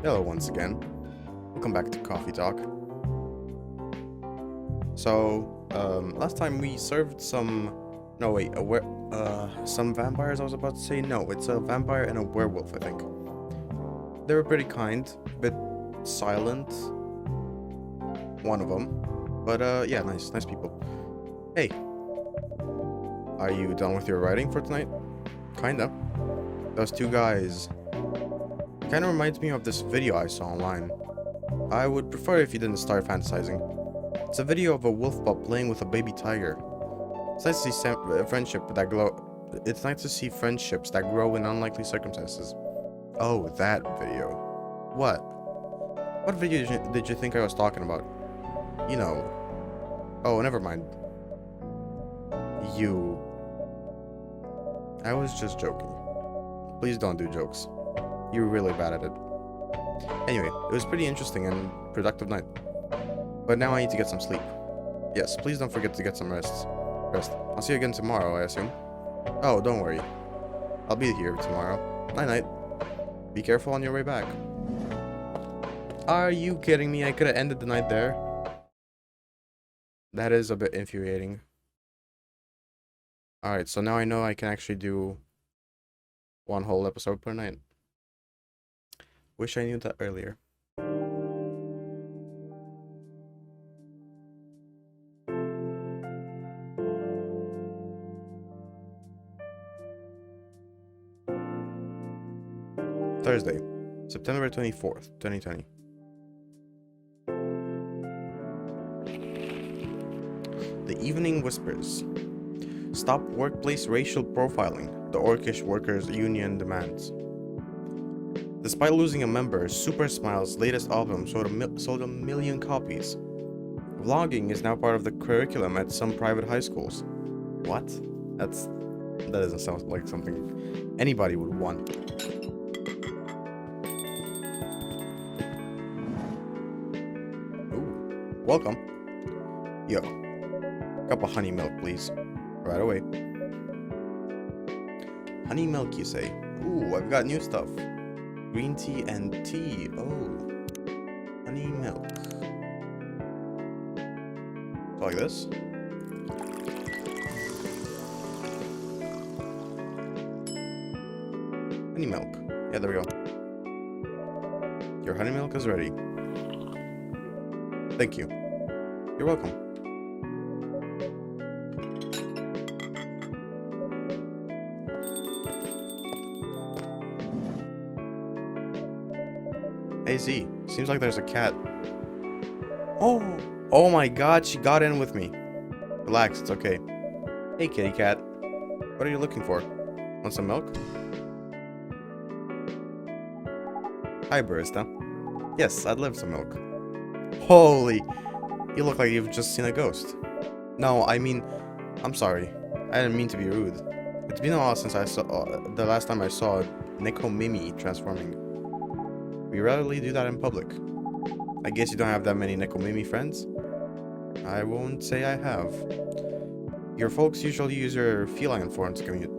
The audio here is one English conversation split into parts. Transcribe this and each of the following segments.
Hello once again. Welcome back to Coffee Talk. So, last time we served some... No, wait, some vampires I was about to say. No, it's a vampire and a werewolf, I think. They were pretty kind, a bit silent. One of them. But, yeah, nice people. Hey. Are you done with your writing for tonight? Kinda. Those two guys... Kinda reminds me of this video I saw online. I would prefer if you didn't start fantasizing. It's a video of a wolf pup playing with a baby tiger. It's nice to see It's nice to see friendships that grow in unlikely circumstances. Oh, that video. What? What video did you think I was talking about? You know. Oh, never mind. You. I was just joking. Please don't do jokes. You're really bad at it. Anyway, it was pretty interesting and productive night. But now I need to get some sleep. Yes, please don't forget to get some rest. I'll see you again tomorrow, I assume. Oh, don't worry. I'll be here tomorrow. Night-night. Be careful on your way back. Are you kidding me? I could have ended the night there. That is a bit infuriating. Alright, so now I know I can actually do one whole episode per night. Wish I knew that earlier. Thursday, September 24th, 2020. The Evening Whispers. Stop workplace racial profiling, the Orcish Workers Union demands. Despite losing a member, Super Smile's latest album sold a million copies. Vlogging is now part of the curriculum at some private high schools. What? That doesn't sound like something anybody would want. Ooh, welcome. Yo, cup of honey milk, please. Right away. Honey milk, you say? Ooh, I've got new stuff. Green tea and tea. Oh. Honey milk. Like this. Honey milk. Yeah, there we go. Your honey milk is ready. Thank you. You're welcome. Hey Z, seems like there's a cat. Oh my god, she got in with me. Relax, it's okay. Hey kitty cat, what are you looking for? Want some milk? Hi Barista. Yes, I'd love some milk. Holy, you look like you've just seen a ghost. No, I mean, I'm sorry. I didn't mean to be rude. It's been a while since I saw the last time I saw Neko Mimi transforming. We rarely do that in public. I guess you don't have that many Nekomimi friends? I won't say I have. Your folks usually use your feline form to commute,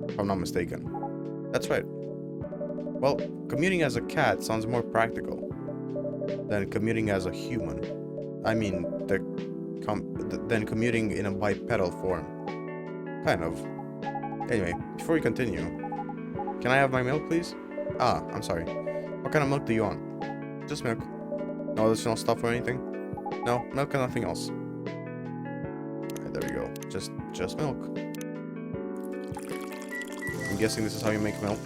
if I'm not mistaken. That's right. Well, commuting as a cat sounds more practical than commuting as a human. I mean, than commuting in a bipedal form. Kind of. Anyway, before we continue, can I have my milk, please? Ah, I'm sorry. What kind of milk do you want? Just milk. No additional stuff or anything? No, milk and nothing else. Alright, there we go. Just milk. I'm guessing this is how you make milk.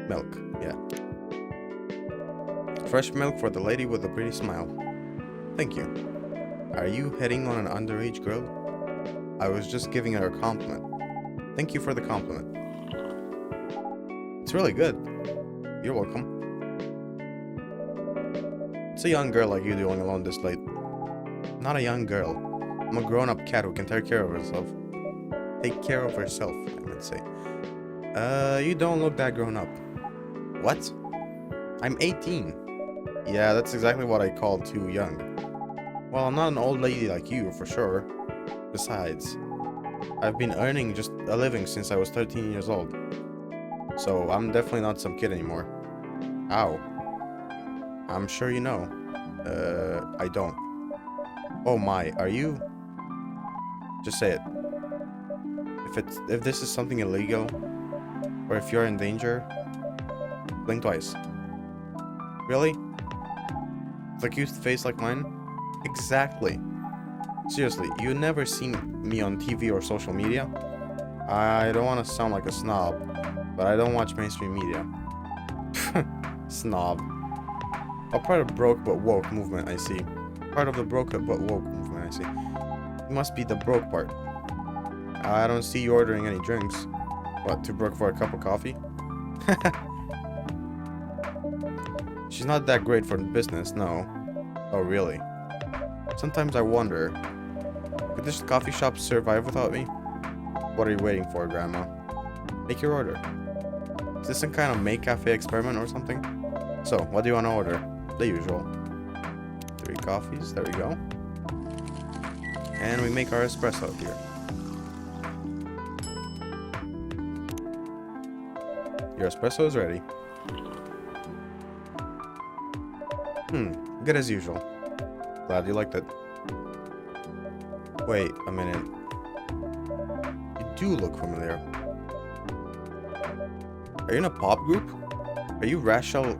Milk, yeah. Fresh milk for the lady with the pretty smile. Thank you. Are you hitting on an underage girl? I was just giving her a compliment. Thank you for the compliment. It's really good. You're welcome. It's a young girl like you doing alone this late. Not a young girl. I'm a grown-up cat who can take care of herself. Take care of herself, I might say. You don't look that grown up. What? I'm 18. Yeah, that's exactly what I call too young. Well, I'm not an old lady like you, for sure. Besides, I've been earning just a living since I was 13 years old. So I'm definitely not some kid anymore. Ow. I'm sure you know. I don't. Oh my, are you? Just say it. If this is something illegal, or if you're in danger, blink twice. Really? With a cute face like mine? Exactly. Seriously, you never seen me on TV or social media? I don't want to sound like a snob, but I don't watch mainstream media. Snob. A part of broke but woke movement, I see. Part of the broke but woke movement, I see. You must be the broke part. I don't see you ordering any drinks. What, too broke for a cup of coffee? She's not that great for business, no. Oh, really? Sometimes I wonder, could this coffee shop survive without me? What are you waiting for, Grandma? Make your order. Is this some kind of make cafe experiment or something? So, what do you want to order? The usual. 3 coffees, there we go. And we make our espresso here. Your espresso is ready. Good as usual. Glad you liked it. Wait a minute. You do look familiar. Are you in a pop group? Are you Rachel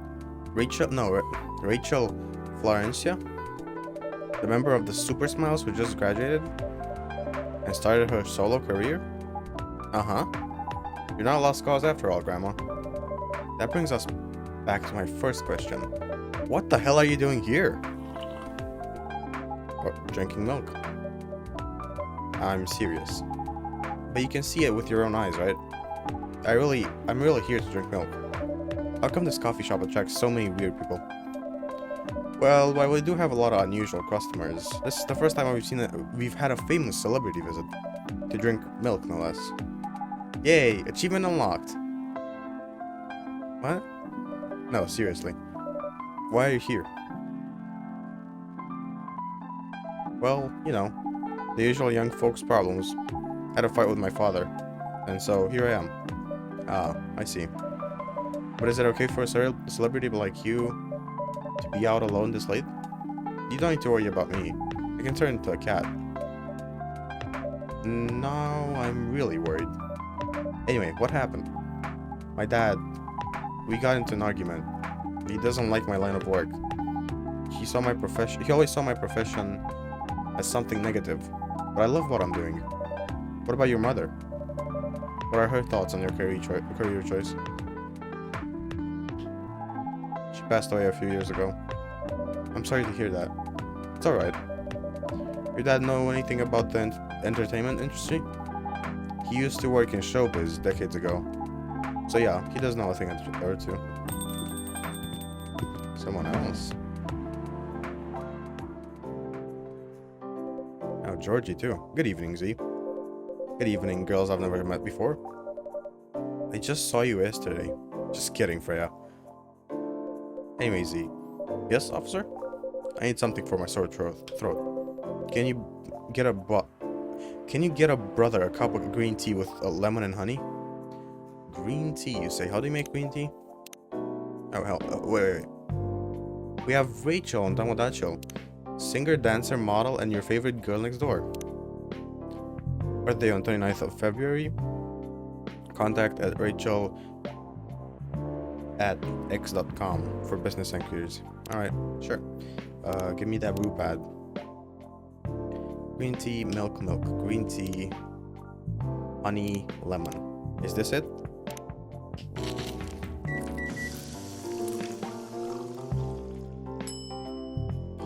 Florencia? The member of the Super Smiles who just graduated? And started her solo career? Uh-huh. You're not a lost cause after all, Grandma. That brings us back to my first question. What the hell are you doing here? Oh, drinking milk. I'm serious. But you can see it with your own eyes, right? I'm really here to drink milk. How come this coffee shop attracts so many weird people? Well, while we do have a lot of unusual customers, this is the first time we've had a famous celebrity visit. To drink milk, no less. Yay! Achievement unlocked! What? No, seriously. Why are you here? Well, you know, the usual young folks' problems. Had a fight with my father, and so here I am. Ah, I see. But is it okay for a celebrity like you to be out alone this late? You don't need to worry about me. I can turn into a cat. Now I'm really worried. Anyway, what happened? My dad, we got into an argument. He doesn't like my line of work. He always saw my profession as something negative. But I love what I'm doing. What about your mother? What are her thoughts on your career choice? She passed away a few years ago. I'm sorry to hear that. It's alright. Your dad know anything about the entertainment industry? He used to work in showbiz decades ago. So yeah, he does know a thing or two. Someone else. Oh, Georgie too. Good evening, Z. Good evening, girls I've never met before. I just saw you yesterday. Just kidding, Freya. Anyway, Z. Yes, officer? I need something for my sore throat. Can you get a brother a cup of green tea with lemon and honey? Green tea, you say? How do you make green tea? Oh, hell. Wait. We have Rachel on Tomodachi. Singer, dancer, model, and your favorite girl next door. Birthday on 29th of February. Contact at rachel@x.com for business inquiries. Alright, sure. Give me that brew pad. Green tea, milk. Green tea, honey, lemon. Is this it?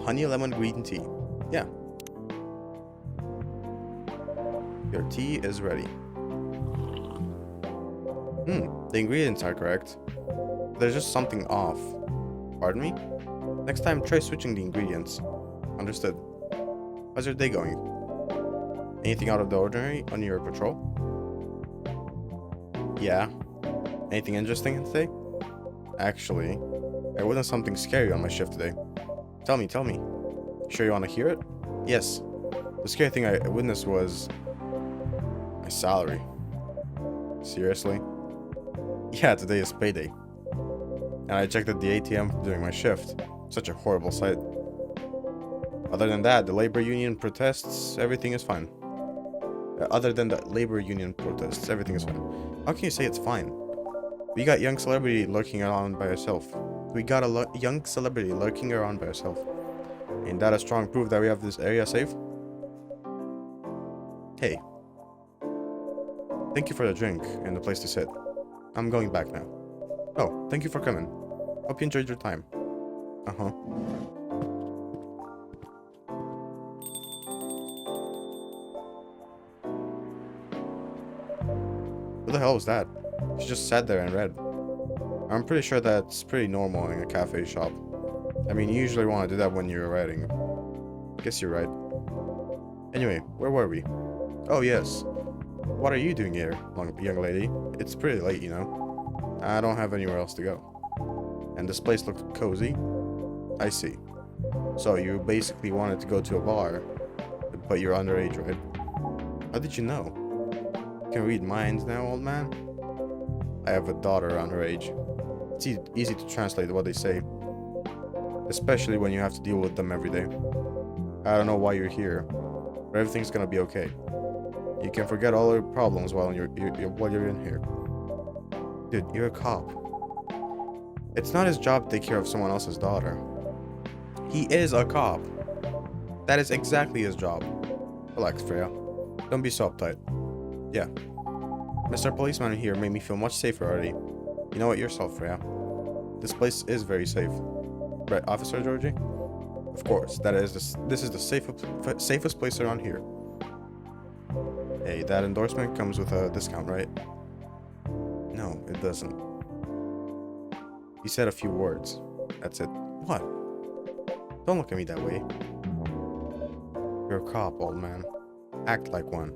Honey, lemon, green tea. Yeah. Your tea is ready. The ingredients are correct. There's just something off. Pardon me? Next time, try switching the ingredients. Understood. How's your day going? Anything out of the ordinary on your patrol? Yeah. Anything interesting today? Actually, I witnessed something scary on my shift today. Tell me. Sure you want to hear it? Yes. The scary thing I witnessed was my salary. Seriously? Yeah, today is payday. And I checked at the ATM during my shift. Such a horrible sight. Other than that, the labor union protests, everything is fine. Other than the labor union protests, everything is fine. How can you say it's fine? We got young celebrity lurking around by herself. We got a young celebrity lurking around by herself. Ain't that a strong proof that we have this area safe? Hey. Thank you for the drink and the place to sit. I'm going back now. Oh, thank you for coming. Hope you enjoyed your time. Uh-huh. Who the hell was that? She just sat there and read. I'm pretty sure that's pretty normal in a cafe shop. I mean, you usually want to do that when you're writing. Guess you're right. Anyway, where were we? Oh, yes. What are you doing here, young lady? It's pretty late, you know. I don't have anywhere else to go. And this place looked cozy? I see. So you basically wanted to go to a bar, but you're underage, right? How did you know? You can read minds now, old man? I have a daughter around her age. It's easy to translate what they say. Especially when you have to deal with them every day. I don't know why you're here, but everything's gonna be okay. You can forget all your problems while you're in here. Dude, you're a cop. It's not his job to take care of someone else's daughter. He is a cop. That is exactly his job. Relax, Freya. Don't be so uptight. Yeah. Mr. Policeman here made me feel much safer already. You know it yourself, Freya. This place is very safe. Right, Officer Georgie? Of course, this is the safest place around here. Hey, that endorsement comes with a discount, right? No, it doesn't. He said a few words. That's it. What? Don't look at me that way. You're a cop, old man. Act like one.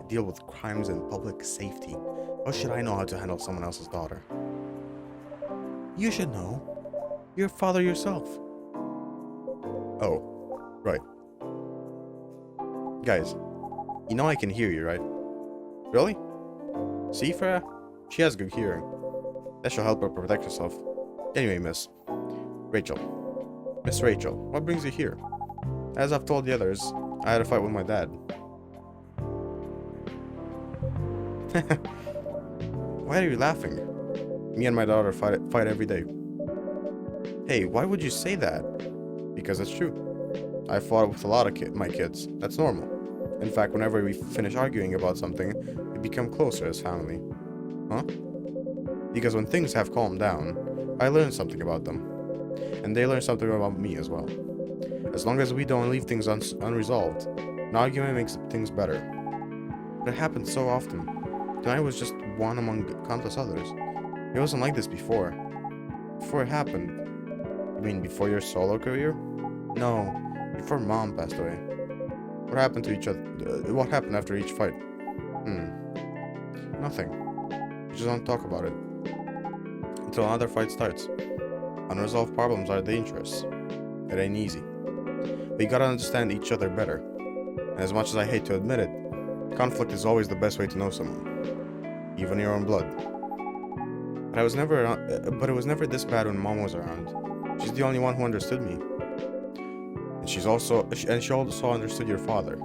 I deal with crimes and public safety. How should I know how to handle someone else's daughter? You should know. You're a father yourself. Oh, right. Guys, you know I can hear you, right? Really? See, Freya? She has good hearing. That should help her protect herself. Anyway, Miss Rachel, what brings you here? As I've told the others, I had a fight with my dad. Why are you laughing? Me and my daughter fight every day. Hey, why would you say that? Because it's true. I fought with a lot of my kids. That's normal. In fact, whenever we finish arguing about something, we become closer as family. Huh? Because when things have calmed down, I learn something about them. And they learn something about me as well. As long as we don't leave things unresolved, an argument makes things better. But it happens so often. Tonight was just one among countless others. It wasn't like this before. Before it happened. You mean before your solo career? No, before Mom passed away. What happened to each other? What happened after each fight? Nothing. We just don't talk about it. Until another fight starts. Unresolved problems are dangerous. It ain't easy. But you gotta understand each other better. And as much as I hate to admit it, conflict is always the best way to know someone. Even your own blood. But it was never this bad when Mom was around. She's the only one who understood me. And she also understood your father.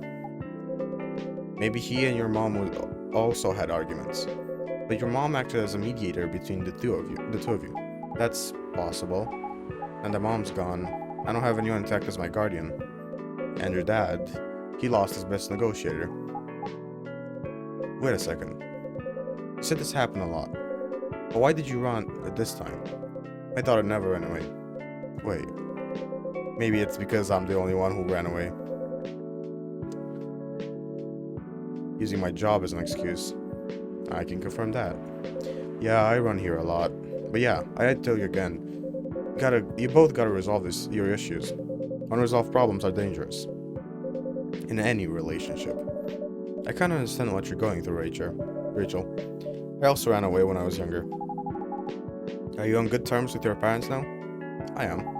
Maybe he and your mom also had arguments. But your mom acted as a mediator between the two of you. That's possible. And the mom's gone. I don't have anyone to act as my guardian. And your dad, he lost his best negotiator. Wait a second. You said this happened a lot. But why did you run at this time? My daughter never ran away. Wait. Maybe it's because I'm the only one who ran away. Using my job as an excuse. I can confirm that. Yeah, I run here a lot. But yeah, I tell you again. You both gotta resolve your issues. Unresolved problems are dangerous. In any relationship. I kinda understand what you're going through, Rachel. I also ran away when I was younger. Are you on good terms with your parents now? I am.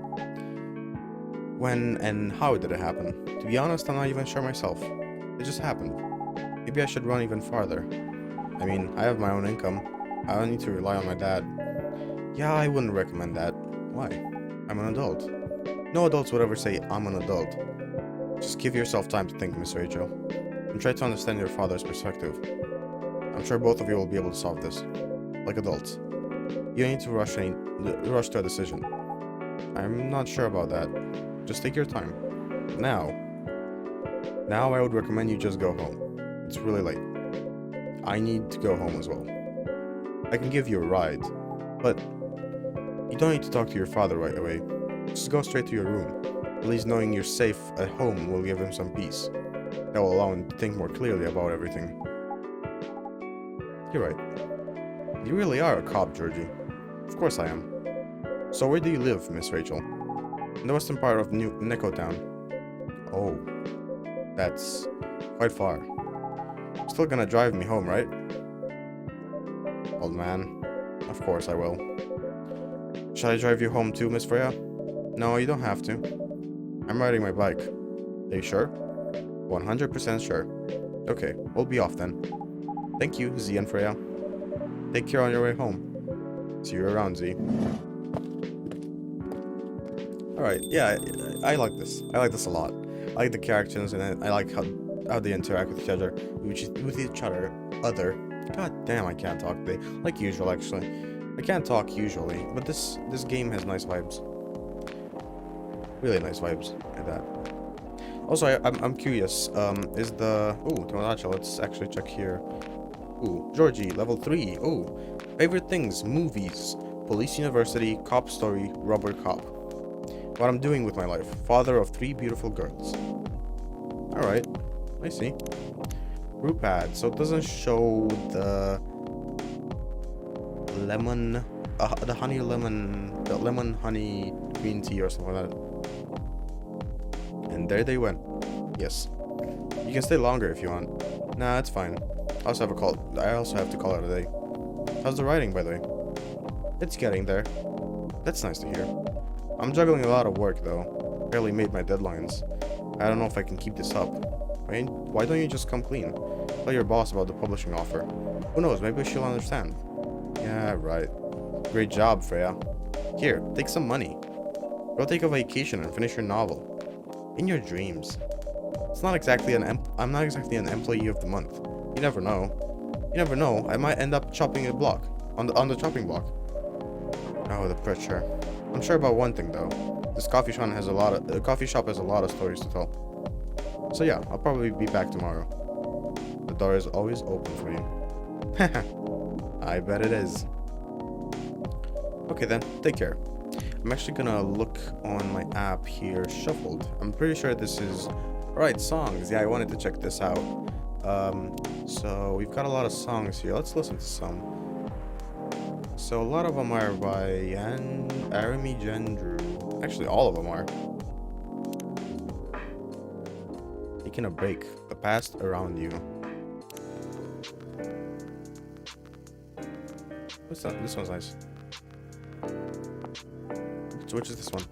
When and how did it happen? To be honest, I'm not even sure myself. It just happened. Maybe I should run even farther. I mean, I have my own income. I don't need to rely on my dad. Yeah, I wouldn't recommend that. Why? I'm an adult. No adults would ever say, I'm an adult. Just give yourself time to think, Miss Rachel. And try to understand your father's perspective. I'm sure both of you will be able to solve this. Like adults. You don't need to rush to a decision. I'm not sure about that. Just take your time. Now I would recommend you just go home. It's really late. I need to go home as well. I can give you a ride, but you don't need to talk to your father right away. Just go straight to your room. At least knowing you're safe at home will give him some peace. That will allow him to think more clearly about everything. You're right. You really are a cop, Georgie. Of course I am. So where do you live, Miss Rachel? In the western part of Neko Town. Oh, that's quite far. Still gonna drive me home, right? Old man. Of course I will. Shall I drive you home too, Miss Freya? No, you don't have to. I'm riding my bike. Are you sure? 100% sure. Okay, we'll be off then. Thank you, Z and Freya. Take care on your way home. See you around, Z. Alright, yeah, I like this. I like this a lot. I like the characters, and I like how they interact with each other. God damn, I can't talk today. Like usual, actually. I can't talk usually, but this game has nice vibes. Really nice vibes like that. Also, I'm curious. Is the let's actually check here. Ooh, Georgie, level 3. Ooh, favorite things: movies, police university, cop story, rubber cop. What I'm doing with my life: father of 3 beautiful girls. All right, I see. Brew pad. So it doesn't show the lemon, the lemon honey green tea or something like that. And there they went. Yes. You can stay longer if you want. Nah, it's fine. I also have to call it a day. How's the writing, by the way? It's getting there. That's nice to hear. I'm juggling a lot of work, though. Barely made my deadlines. I don't know if I can keep this up. Why don't you just come clean? Tell your boss about the publishing offer. Who knows, maybe she'll understand. Yeah, right. Great job, Freya. Here, take some money. Go take a vacation and finish your novel. In your dreams. I'm not exactly an employee of the month. You never know. You never know. I might end up chopping a block on the chopping block. Oh, the pressure. I'm sure about one thing though. This coffee shop has a lot of stories to tell. So yeah, I'll probably be back tomorrow. The door is always open for you. I bet it is. Okay then, take care. I'm actually gonna look on my app here, shuffled. I'm pretty sure this is right songs. Yeah, I wanted to check this out. So we've got a lot of songs here. Let's listen to some. So a lot of them are by Arami Gendru. Actually, all of them are. Taking a break. The past around you. What's that? This one's nice. Which is this one?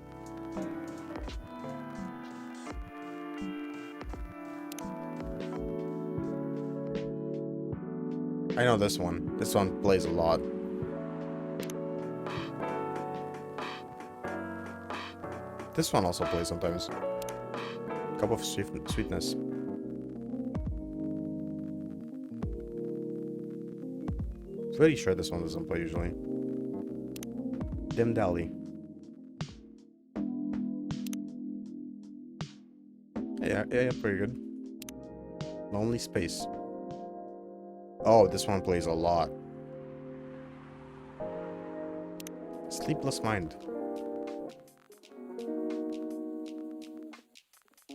I know this one. This one plays a lot. This one also plays sometimes. Cup of sweetness. Pretty sure this one doesn't play usually. Dim Dally. Yeah, pretty good. Lonely Space. Oh, this one plays a lot. Sleepless Mind.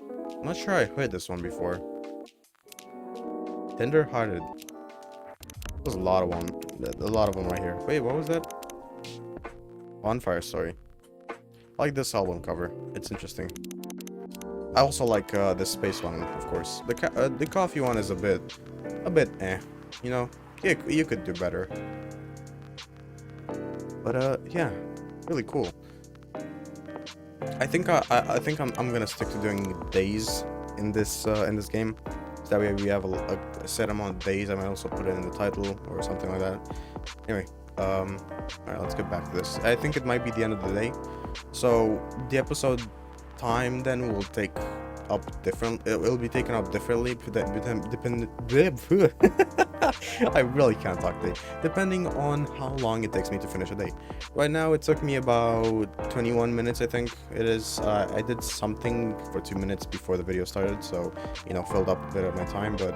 I'm not sure I heard this one before. Tender Hearted. There's a lot of them right here. Wait, what was that? Bonfire Story. I like this album cover. It's interesting. I also like the space one, of course. The coffee one is a bit eh. You know, you could do better. But yeah, really cool. I think I'm gonna stick to doing days in this game. That way we have a set amount of days. I might also put it in the title or something like that. Anyway, alright, let's get back to this. I think it might be the end of the day. So the episode time then will take up different. It will be taken up differently. I really can't talk today. Depending on how long it takes me to finish a day. Right now, it took me about 21 minutes, I think it is. I did something for 2 minutes before the video started, so, you know, filled up a bit of my time, but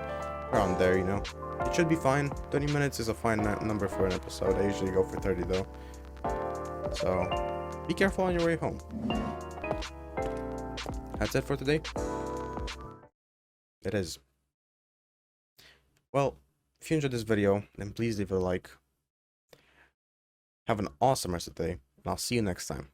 around there, you know. It should be fine. 30 minutes is a fine number for an episode. I usually go for 30, though. So, be careful on your way home. That's it for today. It is. Well, if you enjoyed this video, then please leave a like. Have an awesome rest of the day, and I'll see you next time.